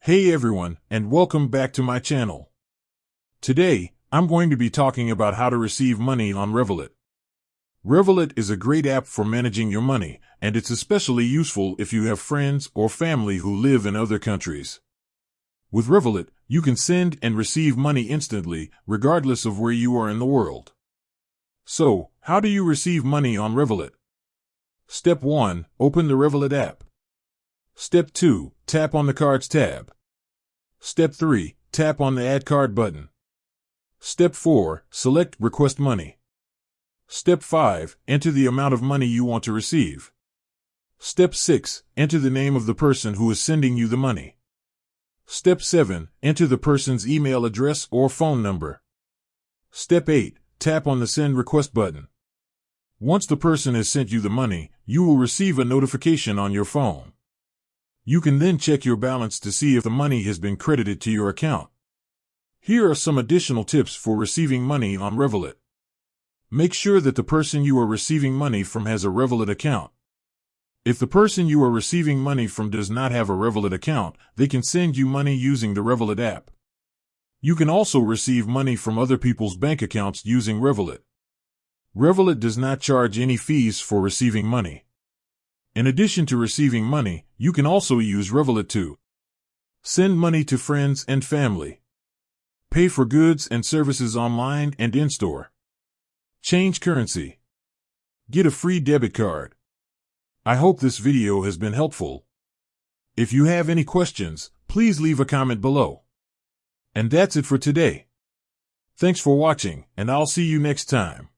Hey everyone, and welcome back to my channel. Today, I'm going to be talking about how to receive money on Revolut. Revolut is a great app for managing your money, and it's especially useful if you have friends or family who live in other countries. With Revolut, you can send and receive money instantly, regardless of where you are in the world. So, how do you receive money on Revolut? Step 1. Open the Revolut app. Step 2. Tap on the Cards tab. Step 3. Tap on the Add Card button. Step 4. Select Request Money. Step 5. Enter the amount of money you want to receive. Step 6. Enter the name of the person who is sending you the money. Step 7. Enter the person's email address or phone number. Step 8. Tap on the Send Request button. Once the person has sent you the money, you will receive a notification on your phone. You can then check your balance to see if the money has been credited to your account. Here are some additional tips for receiving money on Revolut. Make sure that the person you are receiving money from has a Revolut account. If the person you are receiving money from does not have a Revolut account, they can send you money using the Revolut app. You can also receive money from other people's bank accounts using Revolut. Revolut does not charge any fees for receiving money. In addition to receiving money, you can also use Revolut to send money to friends and family, pay for goods and services online and in-store, change currency, get a free debit card. I hope this video has been helpful. If you have any questions, please leave a comment below. And that's it for today. Thanks for watching, and I'll see you next time.